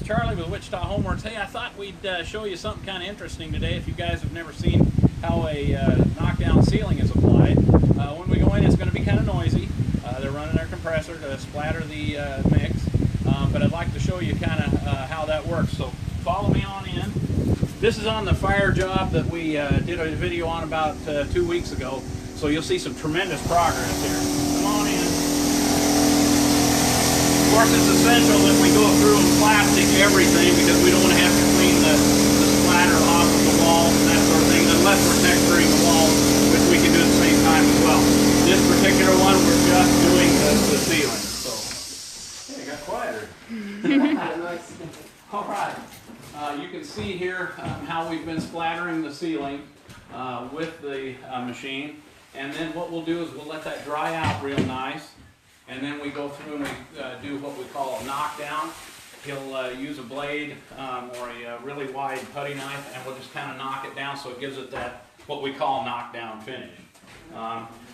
Charlie with Wichita Homeworks. Hey, I thought we'd show you something kind of interesting today. If you guys have never seen how a knockdown ceiling is applied, when we go in, it's going to be kind of noisy. They're running their compressor to splatter the mix, but I'd like to show you kind of how that works. So follow me on in. This is on the fire job that we did a video on about 2 weeks ago, so you'll see some tremendous progress here. Come on in. Of course, it's essential that we go through and plastic everything because we don't want to have to clean the splatter off of the walls and that sort of thing, unless we're texturing the walls, which we can do at the same time as well. This particular one, we're just doing the ceiling. So, hey, it got quieter. All right. You can see here how we've been splattering the ceiling with the machine. And then what we'll do is we'll let that dry out real nice. And then we go through and we do what we call a knockdown. He'll use a blade or a really wide putty knife, and we'll just kind of knock it down so it gives it that what we call knockdown finish.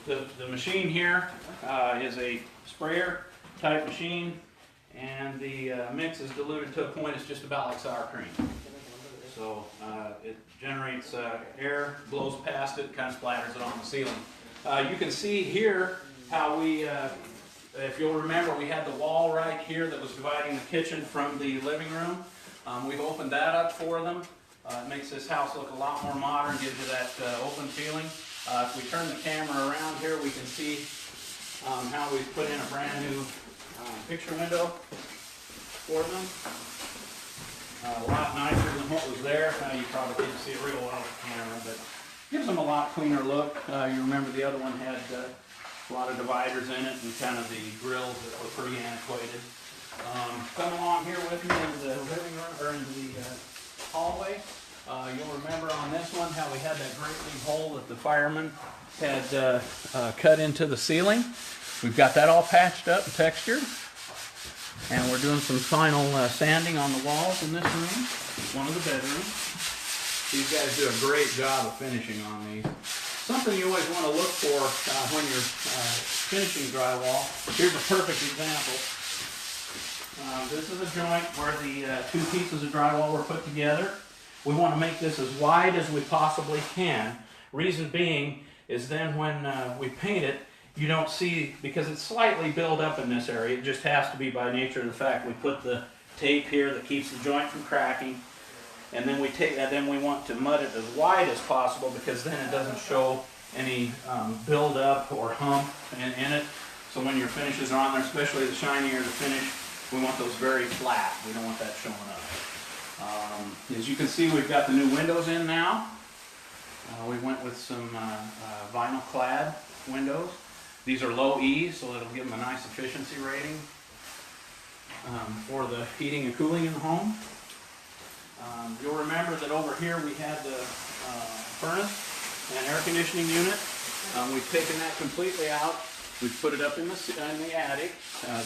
The machine here is a sprayer type machine, and the mix is diluted to a point it's just about like sour cream. So it generates air, blows past it, kind of splatters it on the ceiling. You can see here how we if you'll remember, we had the wall right here that was dividing the kitchen from the living room. We've opened that up for them. It makes this house look a lot more modern, gives you that open feeling. If we turn the camera around here, we can see how we've put in a brand new picture window for them. A lot nicer than what was there. You probably didn't see it real well on camera, but gives them a lot cleaner look. You remember the other one had a lot of dividers in it and kind of the grills that were pretty antiquated. Come along here with me into the living room or into the hallway. You'll remember on this one how we had that great big hole that the fireman had cut into the ceiling. We've got that all patched up and textured. And we're doing some final sanding on the walls in this room, one of the bedrooms. These guys do a great job of finishing on these. Something you always want to look for when you're finishing drywall. Here's a perfect example. This is a joint where the two pieces of drywall were put together. We want to make this as wide as we possibly can. Reason being is then when we paint it, you don't see, because it's slightly built up in this area, it just has to be by nature of the fact we put the tape here that keeps the joint from cracking. And then we take that, then we want to mud it as wide as possible because then it doesn't show any build up or hump in it. So when your finishes are on there, especially the shinier the finish, we want those very flat. We don't want that showing up. As you can see, we've got the new windows in now. We went with some vinyl clad windows. These are low E, so it'll give them a nice efficiency rating for the heating and cooling in the home. You'll remember that over here we had the furnace and air conditioning unit. We've taken that completely out. We've put it up in the attic.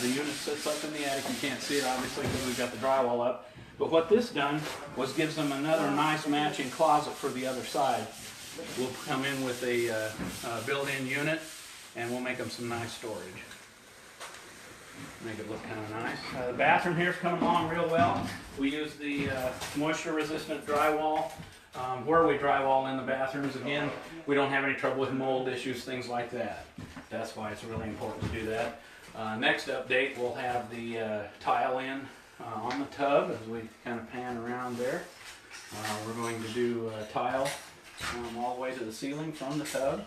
The unit sits up in the attic. You can't see it obviously because we've got the drywall up. But what this done was gives them another nice matching closet for the other side. We'll come in with a built-in unit and we'll make them some nice storage. Make it look kind of nice. The bathroom here's coming along real well. We use the moisture-resistant drywall. Where we drywall in the bathrooms, again, we don't have any trouble with mold issues, things like that. That's why it's really important to do that. Next update, we'll have the tile in on the tub as we kind of pan around there. We're going to do tile all the way to the ceiling from the tub.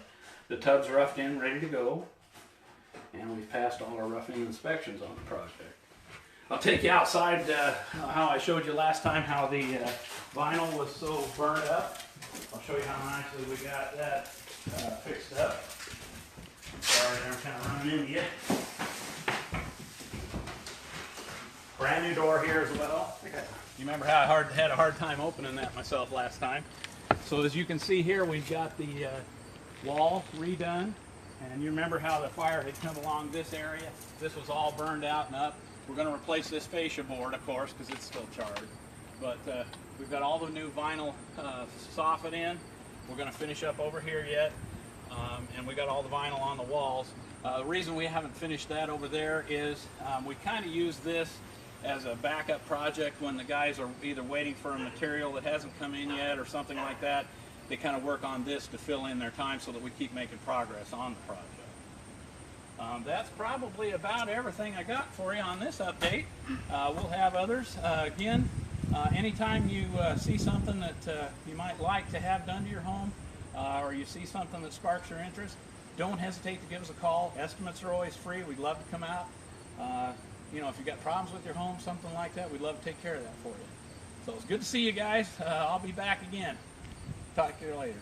The tub's roughed in, ready to go. And we've passed all our roughing inspections on the project. I'll take you outside how I showed you last time how the vinyl was so burned up. I'll show you how nicely we got that fixed up. Sorry, I'm kind of running into you. Brand new door here as well. You remember how I had a hard time opening that myself last time. So as you can see here, we've got the wall redone. And you remember how the fire had come along this area. This was all burned out and up. We're going to replace this fascia board, of course, because it's still charred. But we've got all the new vinyl soffit in. We're going to finish up over here yet. And we got all the vinyl on the walls. The reason we haven't finished that over there is we kind of use this as a backup project when the guys are either waiting for a material that hasn't come in yet or something like that. They kind of work on this to fill in their time so that we keep making progress on the project. That's probably about everything I got for you on this update. We'll have others. Again, anytime you see something that you might like to have done to your home, or you see something that sparks your interest, don't hesitate to give us a call. Estimates are always free. We'd love to come out. You know, if you've got problems with your home, something like that, we'd love to take care of that for you. So it's good to see you guys. I'll be back again. Talk to you later.